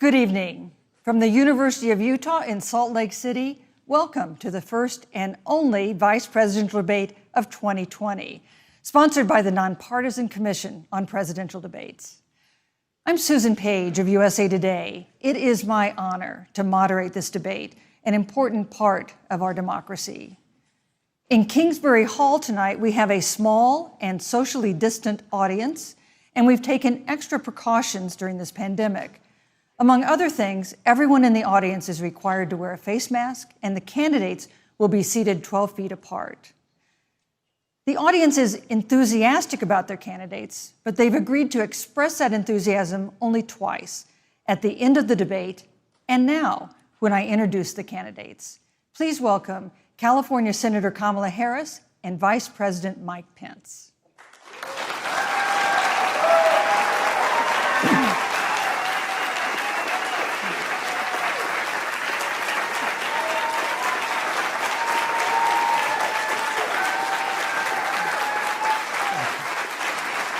Good evening. From the University of Utah in Salt Lake City, welcome to the first and only Vice Presidential Debate of 2020, sponsored by the Nonpartisan Commission on Presidential Debates. I'm Susan Page of USA Today. It is my honor to moderate this debate, an important part of our democracy. In Kingsbury Hall tonight, we have a small and socially distant audience, and we've taken extra precautions during this pandemic. Among other things, everyone in the audience is required to wear a face mask, and the candidates will be seated 12 feet apart. The audience is enthusiastic about their candidates, but they've agreed to express that enthusiasm only twice, at the end of the debate and now when I introduce the candidates. Please welcome California Senator Kamala Harris and Vice President Mike Pence.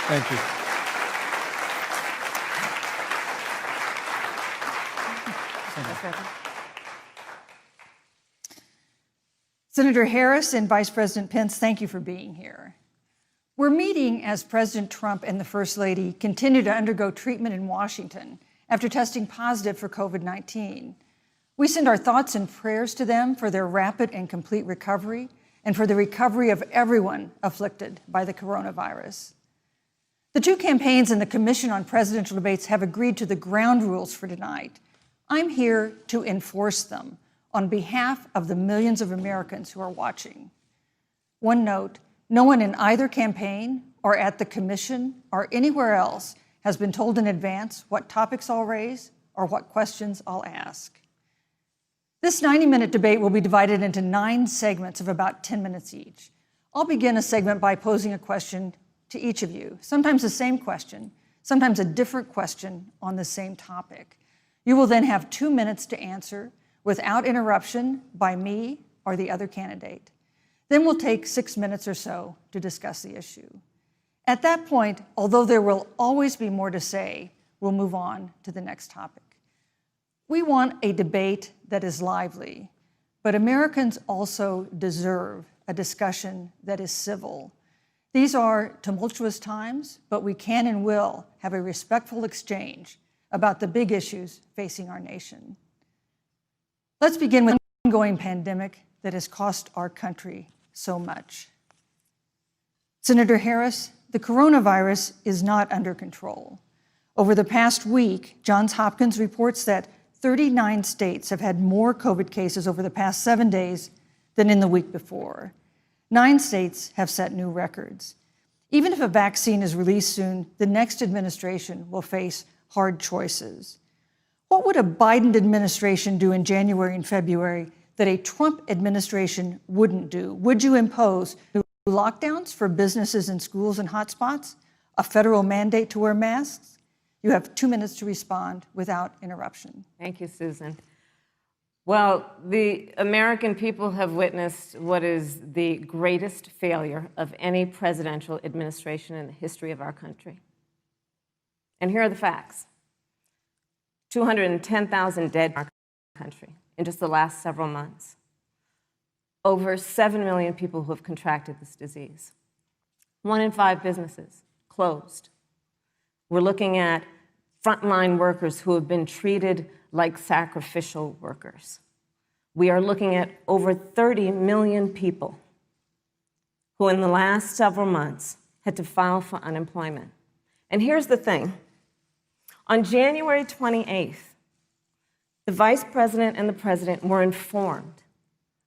Thank you. Senator Harris and Vice President Pence, thank you for being here. We're meeting as President Trump and the First Lady continue to undergo treatment in Washington after testing positive for COVID-19. We send our thoughts and prayers to them for their rapid and complete recovery and for the recovery of everyone afflicted by the coronavirus. The two campaigns and the Commission on Presidential Debates have agreed to the ground rules for tonight. I'm here to enforce them on behalf of the millions of Americans who are watching. One note, no one in either campaign or at the Commission or anywhere else has been told in advance what topics I'll raise or what questions I'll ask. This 90-minute debate will be divided into 9 segments of about 10 minutes each. I'll begin a segment by posing a question to each of you, sometimes the same question, sometimes a different question on the same topic. You will then have 2 minutes to answer without interruption by me or the other candidate. Then we'll take 6 minutes or so to discuss the issue. At that point, although there will always be more to say, we'll move on to the next topic. We want a debate that is lively, but Americans also deserve a discussion that is civil. These are tumultuous times, but we can and will have a respectful exchange about the big issues facing our nation. Let's begin with the ongoing pandemic that has cost our country so much. Senator Harris, the coronavirus is not under control. Over the past week, Johns Hopkins reports that 39 states have had more COVID cases over the past 7 days than in the week before. 9 states have set new records. Even if a vaccine is released soon, the next administration will face hard choices. What would a Biden administration do in January and February that a Trump administration wouldn't do? Would you impose new lockdowns for businesses and schools and hotspots? A federal mandate to wear masks? You have 2 minutes to respond without interruption. Thank you, Susan. Well, the American people have witnessed what is the greatest failure of any presidential administration in the history of our country. And here are the facts. 210,000 dead in our country in just the last several months. Over 7 million people who have contracted this disease. 1 in 5 businesses closed. We're looking at frontline workers who have been treated like sacrificial workers. We are looking at over 30 million people who in the last several months had to file for unemployment. And here's the thing. On January 28th, the Vice President and the President were informed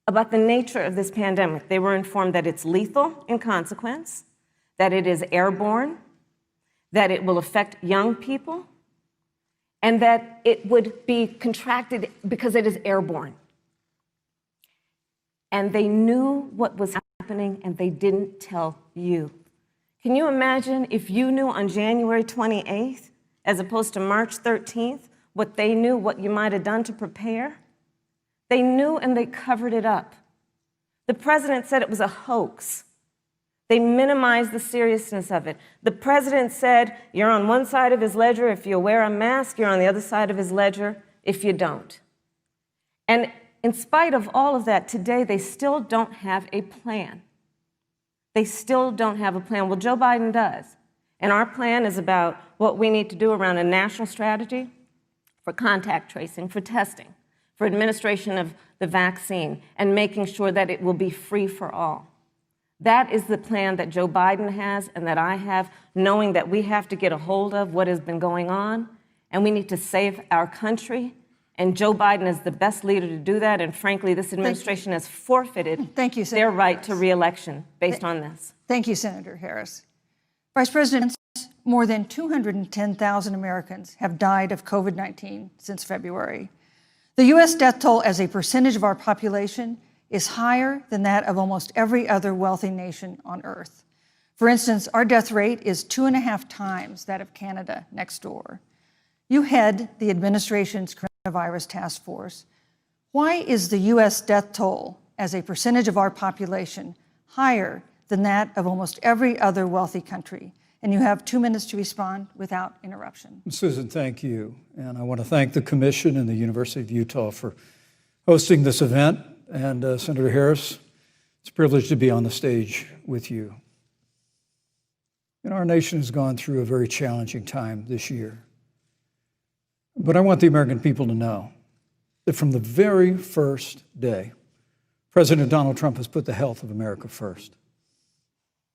about the nature of this pandemic. They were informed that it's lethal in consequence, that it is airborne, that it will affect young people, and that it would be contracted because it is airborne. And they knew what was happening, and they didn't tell you. Can you imagine if you knew on January 28th, as opposed to March 13th, what they knew, what you might have done to prepare? They knew, and they covered it up. The president said it was a hoax. They minimize the seriousness of it. The president said, you're on one side of his ledger if you wear a mask, you're on the other side of his ledger if you don't. And in spite of all of that, today they still don't have a plan. They still don't have a plan. Well, Joe Biden does. And our plan is about what we need to do around a national strategy for contact tracing, for testing, for administration of the vaccine, and making sure that it will be free for all. That is the plan that Joe Biden has and that I have, knowing that we have to get a hold of what has been going on, and we need to save our country. And Joe Biden is the best leader to do that, and frankly, this administration has forfeited their right to re-election based on this. Thank you, Senator Harris. Vice President, more than 210,000 Americans have died of COVID-19 since February. The U.S. death toll as a percentage of our population is higher than that of almost every other wealthy nation on earth. For instance, our death rate is 2.5 times that of Canada next door. You head the administration's coronavirus task force. Why is the U.S. death toll as a percentage of our population higher than that of almost every other wealthy country? And you have 2 minutes to respond without interruption. Susan, thank you. And I want to thank the Commission and the University of Utah for hosting this event. And Senator Harris, it's a privilege to be on the stage with you. And our nation has gone through a very challenging time this year. But I want the American people to know that from the very first day, President Donald Trump has put the health of America first.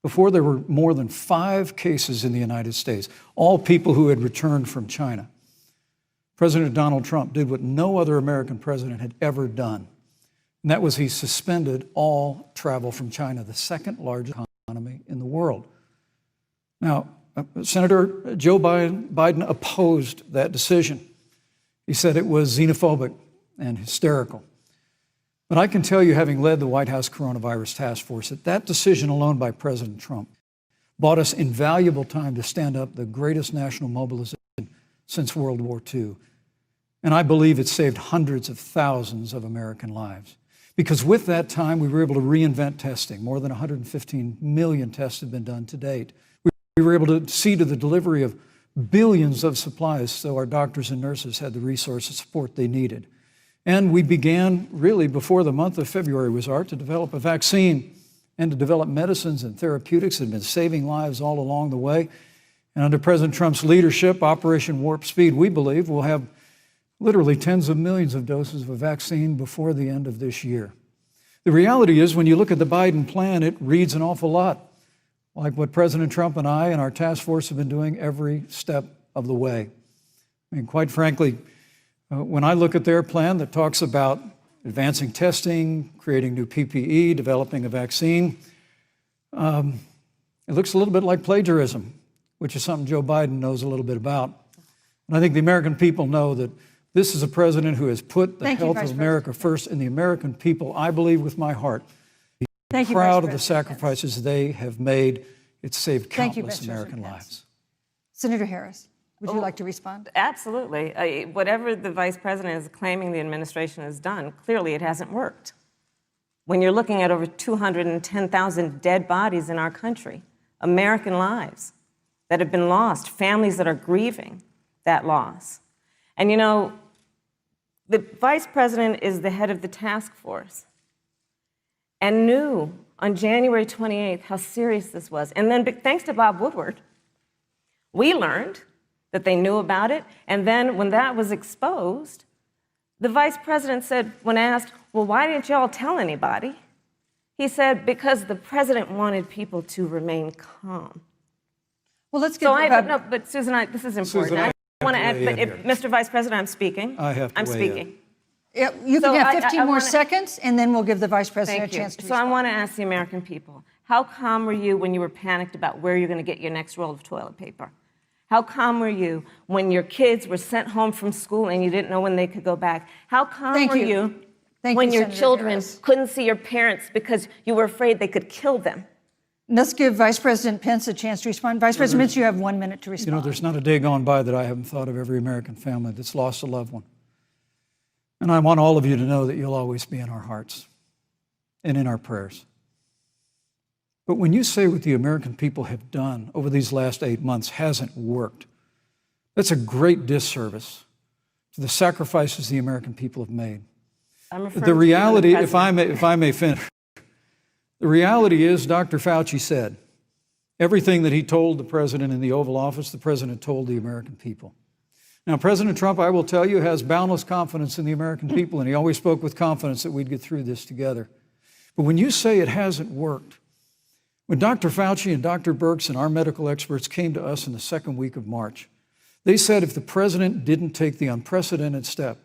Before there were more than 5 cases in the United States, all people who had returned from China, President Donald Trump did what no other American president had ever done. And that was he suspended all travel from China, the second largest economy in the world. Now, Senator Joe Biden opposed that decision. He said it was xenophobic and hysterical. But I can tell you, having led the White House Coronavirus Task Force, that that decision alone by President Trump bought us invaluable time to stand up the greatest national mobilization since World War II. And I believe it saved hundreds of thousands of American lives. Because with that time, we were able to reinvent testing. More than 115 million tests have been done to date. We were able to see to the delivery of billions of supplies so our doctors and nurses had the resource and support they needed. And we began, really, before the month of February was out, to develop a vaccine and to develop medicines and therapeutics that have been saving lives all along the way. And under President Trump's leadership, Operation Warp Speed, we believe we'll have literally tens of millions of doses of a vaccine before the end of this year. The reality is, when you look at the Biden plan, it reads an awful lot like what President Trump and I and our task force have been doing every step of the way. I mean, quite frankly, when I look at their plan that talks about advancing testing, creating new PPE, developing a vaccine, it looks a little bit like plagiarism, which is something Joe Biden knows a little bit about. And I think the American people know that this is a president who has put the health of America first, and the American people, I believe with my heart, are proud of the sacrifices they have made. It's saved countless American lives. Senator Harris, would you like to respond? Absolutely. Whatever the vice president is claiming the administration has done, clearly it hasn't worked. When you're looking at over 210,000 dead bodies in our country, American lives that have been lost, families that are grieving that loss. And you know, the vice president is the head of the task force and knew on January 28th how serious this was. And then thanks to Bob Woodward, we learned that they knew about it. And then when that was exposed, the vice president said, when asked, well, why didn't y'all tell anybody? He said, because the president wanted people to remain calm. Well, let's get no, but Susan, this is important. Susan, I want to add, but Mr. Vice President, I'm speaking. I'm speaking. Yeah, you can have 15 more seconds, and then we'll give the vice president a chance to respond. So I want to ask the American people, how calm were you when you were panicked about where you're going to get your next roll of toilet paper? How calm were you when your kids were sent home from school and you didn't know when they could go back? How calm were you when your children couldn't see your parents because you were afraid they could kill them? Let's give Vice President Pence a chance to respond. Vice President Pence, you have 1 minute to respond. You know, there's not a day gone by that I haven't thought of every American family that's lost a loved one. And I want all of you to know that you'll always be in our hearts and in our prayers. But when you say what the American people have done over these last 8 months hasn't worked, that's a great disservice to the sacrifices the American people have made. I'm referring The reality, to the if I may finish, the reality is Dr. Fauci said everything that he told the president in the Oval Office, the president told the American people. Now, President Trump, I will tell you, has boundless confidence in the American people, and he always spoke with confidence that we'd get through this together. But when you say it hasn't worked, when Dr. Fauci and Dr. Birx and our medical experts came to us in the second week of March, they said if the president didn't take the unprecedented step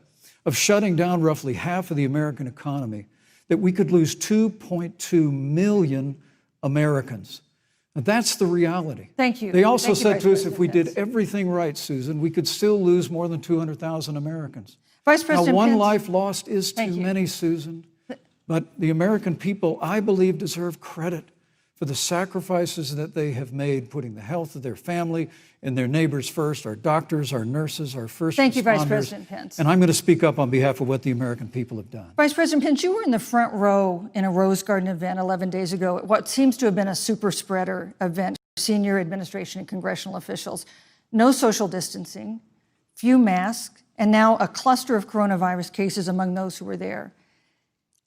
of shutting down roughly half of the American economy, that we could lose 2.2 million Americans. Now, that's the reality. Thank you. They also Thank you, said Vice to us, if President we Pence. did everything right, Susan, we could still lose more than 200,000 Americans. Vice President Now, one Pence. life lost is Thank too you. many, Susan. But the American people, I believe, deserve credit for the sacrifices that they have made, putting the health of their family and their neighbors first, our doctors, our nurses, our first Thank you, Vice responders. President Pence. And I'm going to speak up on behalf of what the American people have done. Vice President Pence, you were in the front row in a Rose Garden event 11 days ago at what seems to have been a super spreader event for senior administration and congressional officials. No social distancing, few masks, and now a cluster of coronavirus cases among those who were there.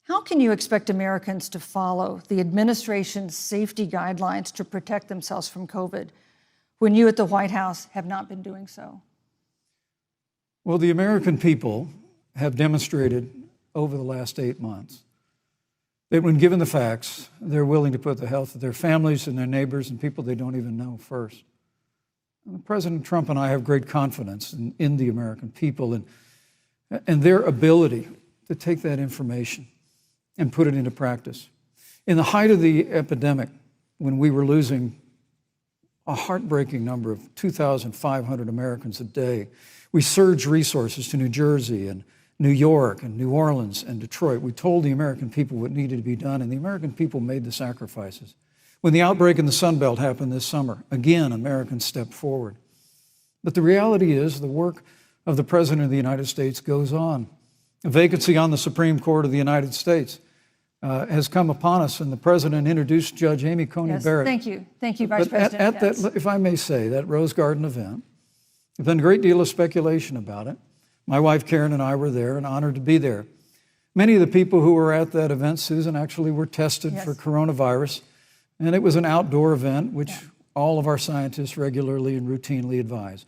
How can you expect Americans to follow the administration's safety guidelines to protect themselves from COVID when you at the White House have not been doing so? Well, the American people have demonstrated over the last 8 months that when given the facts, they're willing to put the health of their families and their neighbors and people they don't even know first. And President Trump and I have great confidence in the American people and their ability to take that information and put it into practice. In the height of the epidemic, when we were losing a heartbreaking number of 2,500 Americans a day, we surged resources to New Jersey and New York and New Orleans and Detroit. We told the American people what needed to be done, and the American people made the sacrifices. When the outbreak in the Sun Belt happened this summer, again, Americans stepped forward. But the reality is the work of the President of the United States goes on. A vacancy on the Supreme Court of the United States has come upon us, and the President introduced Judge Amy Coney Yes, Barrett. thank you. Thank you, Vice But President at Pence. that, if I may say, that Rose Garden event, there's been a great deal of speculation about it. My wife Karen and I were there and honored to be there. Many of the people who were at that event, Susan, actually were tested Yes. for coronavirus, and it was an outdoor event, which all of our scientists regularly and routinely advise.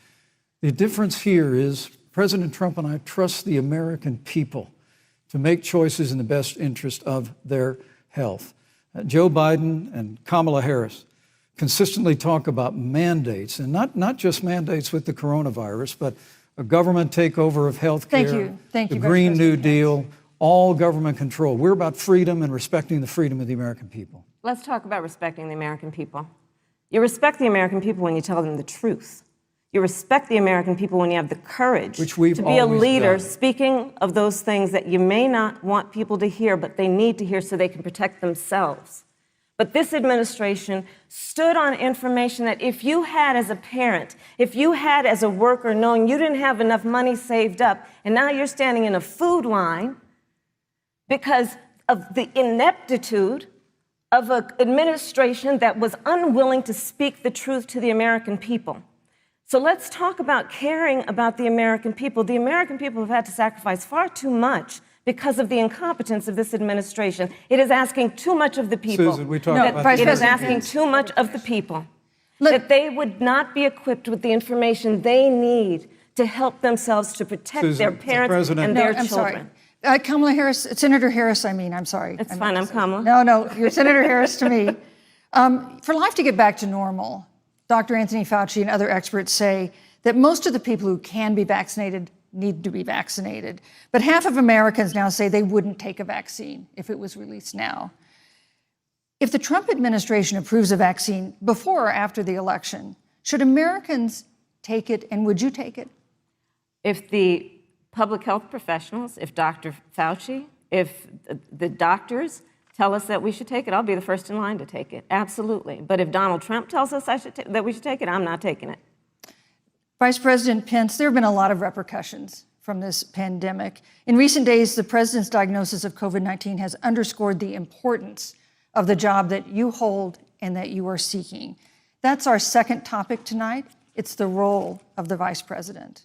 The difference here is President Trump and I trust the American people to make choices in the best interest of their health. Joe Biden and Kamala Harris consistently talk about mandates, and not just mandates with the coronavirus, but a government takeover of health care, Thank you, the Vice Green New President Pence. Deal, all government control. We're about freedom and respecting the freedom of the American people. Let's talk about respecting the American people. You respect the American people when you tell them the truth. You respect the American people when you have the courage Which we've to be a always leader done. speaking of those things that you may not want people to hear, but they need to hear so they can protect themselves. But this administration stood on information that if you had as a parent, if you had as a worker knowing you didn't have enough money saved up, and now you're standing in a food line because of the ineptitude of an administration that was unwilling to speak the truth to the American people. So let's talk about caring about the American people. The American people have had to sacrifice far too much because of the incompetence of this administration. It is asking too much of the people. Susan, we talked No, about Vice It is President asking Pence. too much of the people. Look- That they would not be equipped with the information they need to help themselves to protect Susan, their the parents President- and No, their I'm children. sorry. Kamala Harris, Senator Harris, I'm sorry. It's I fine, meant I'm to say- Kamala. No, you're Senator Harris to me. For life to get back to normal, Dr. Anthony Fauci and other experts say that most of the people who can be vaccinated need to be vaccinated. But half of Americans now say they wouldn't take a vaccine if it was released now. If the Trump administration approves a vaccine before or after the election, should Americans take it, and would you take it? If the public health professionals, if Dr. Fauci, if the doctors tell us that we should take it, I'll be the first in line to take it, absolutely. But if Donald Trump tells us that we should take it, I'm not taking it. Vice President Pence, there have been a lot of repercussions from this pandemic. In recent days, the president's diagnosis of COVID-19 has underscored the importance of the job that you hold and that you are seeking. That's our second topic tonight. It's the role of the Vice President.